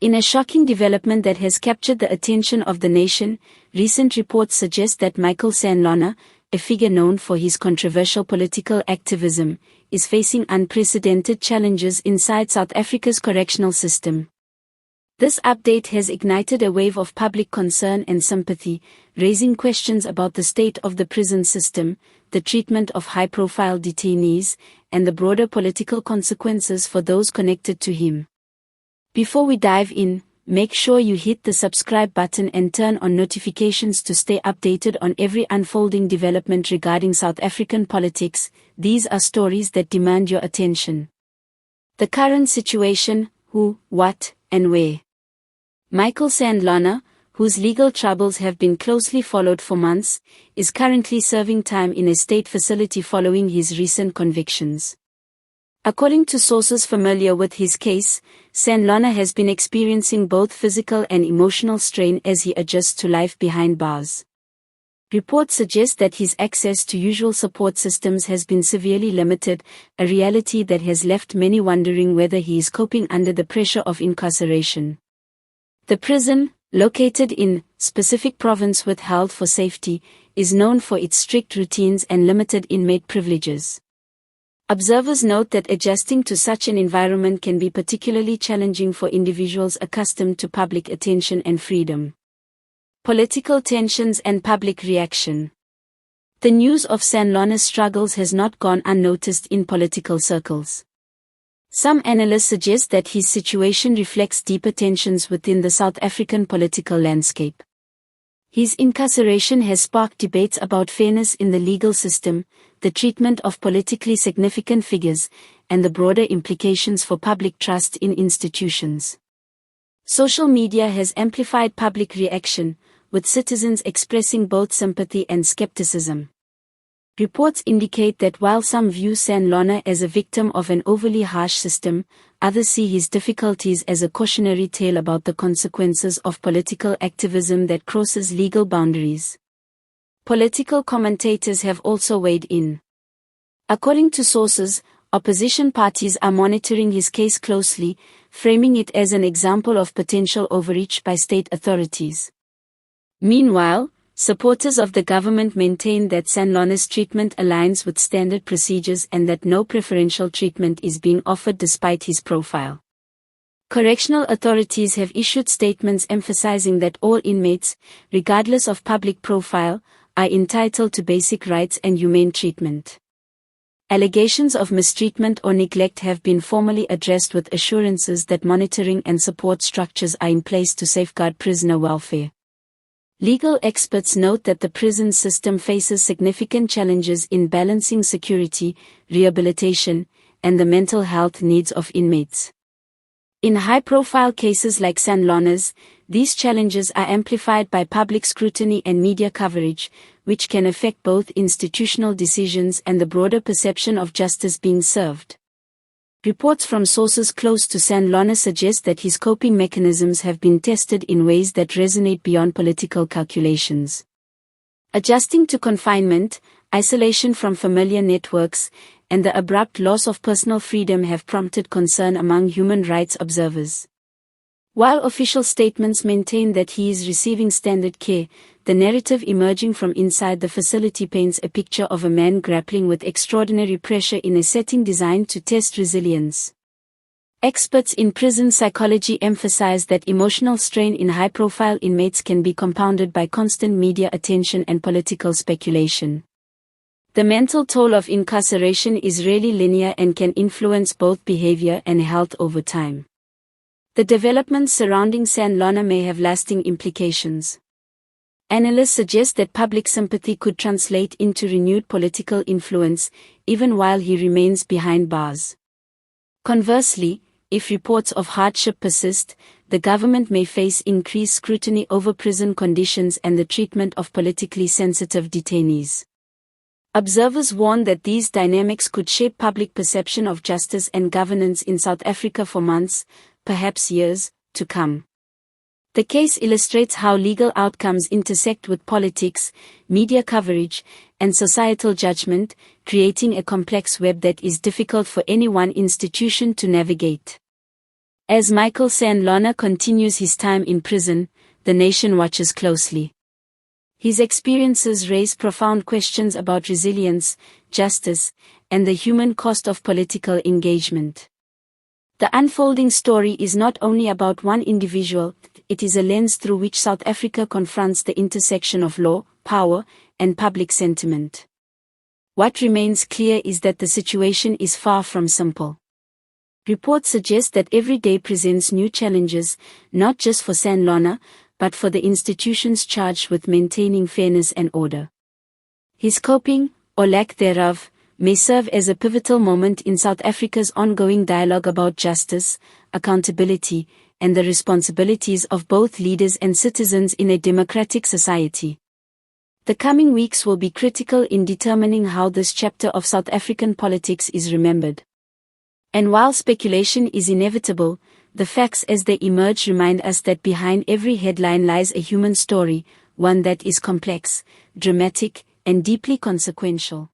In a shocking development that has captured the attention of the nation, recent reports suggest that Michael Sandlana, a figure known for his controversial political activism, is facing unprecedented challenges inside South Africa's correctional system. This update has ignited a wave of public concern and sympathy, raising questions about the state of the prison system, the treatment of high-profile detainees, and the broader political consequences for those connected to him. Before we dive in, make sure you hit the subscribe button and turn on notifications to stay updated on every unfolding development regarding South African politics. These are stories that demand your attention. The current situation: who, what, and where. Michael Sandlana, whose legal troubles have been closely followed for months, is currently serving time in a state facility following his recent convictions. According to sources familiar with his case, Sandlana has been experiencing both physical and emotional strain as he adjusts to life behind bars. Reports suggest that his access to usual support systems has been severely limited, a reality that has left many wondering whether he is coping under the pressure of incarceration. The prison, located in specific province withheld for safety, is known for its strict routines and limited inmate privileges. Observers note that adjusting to such an environment can be particularly challenging for individuals accustomed to public attention and freedom. Political tensions and public reaction. The news of Sandlana's struggles has not gone unnoticed in political circles. Some analysts suggest that his situation reflects deeper tensions within the South African political landscape. His incarceration has sparked debates about fairness in the legal system, the treatment of politically significant figures, and the broader implications for public trust in institutions. Social media has amplified public reaction, with citizens expressing both sympathy and skepticism. Reports indicate that while some view Sandlana as a victim of an overly harsh system, others see his difficulties as a cautionary tale about the consequences of political activism that crosses legal boundaries. Political commentators have also weighed in. According to sources, opposition parties are monitoring his case closely, framing it as an example of potential overreach by state authorities. Meanwhile, supporters of the government maintain that Sandlana's treatment aligns with standard procedures and that no preferential treatment is being offered despite his profile. Correctional authorities have issued statements emphasizing that all inmates, regardless of public profile, are entitled to basic rights and humane treatment. Allegations of mistreatment or neglect have been formally addressed with assurances that monitoring and support structures are in place to safeguard prisoner welfare. Legal experts note that the prison system faces significant challenges in balancing security, rehabilitation, and the mental health needs of inmates. In high-profile cases like Sandlana's, these challenges are amplified by public scrutiny and media coverage, which can affect both institutional decisions and the broader perception of justice being served. Reports from sources close to Sandlana suggest that his coping mechanisms have been tested in ways that resonate beyond political calculations. Adjusting to confinement, isolation from familiar networks, and the abrupt loss of personal freedom have prompted concern among human rights observers. While official statements maintain that he is receiving standard care, the narrative emerging from inside the facility paints a picture of a man grappling with extraordinary pressure in a setting designed to test resilience. Experts in prison psychology emphasize that emotional strain in high-profile inmates can be compounded by constant media attention and political speculation. The mental toll of incarceration is rarely linear and can influence both behavior and health over time. The developments surrounding Sandlana may have lasting implications. Analysts suggest that public sympathy could translate into renewed political influence, even while he remains behind bars. Conversely, if reports of hardship persist, the government may face increased scrutiny over prison conditions and the treatment of politically sensitive detainees. Observers warn that these dynamics could shape public perception of justice and governance in South Africa for months, perhaps years, to come. The case illustrates how legal outcomes intersect with politics, media coverage, and societal judgment, creating a complex web that is difficult for any one institution to navigate. As Michael Sandlana continues his time in prison, the nation watches closely. His experiences raise profound questions about resilience, justice, and the human cost of political engagement. The unfolding story is not only about one individual, it is a lens through which South Africa confronts the intersection of law, power, and public sentiment. What remains clear is that the situation is far from simple. Reports suggest that every day presents new challenges, not just for Sandlana, but for the institutions charged with maintaining fairness and order. His coping, or lack thereof, may serve as a pivotal moment in South Africa's ongoing dialogue about justice, accountability, and the responsibilities of both leaders and citizens in a democratic society. The coming weeks will be critical in determining how this chapter of South African politics is remembered. And while speculation is inevitable, the facts as they emerge remind us that behind every headline lies a human story, one that is complex, dramatic, and deeply consequential.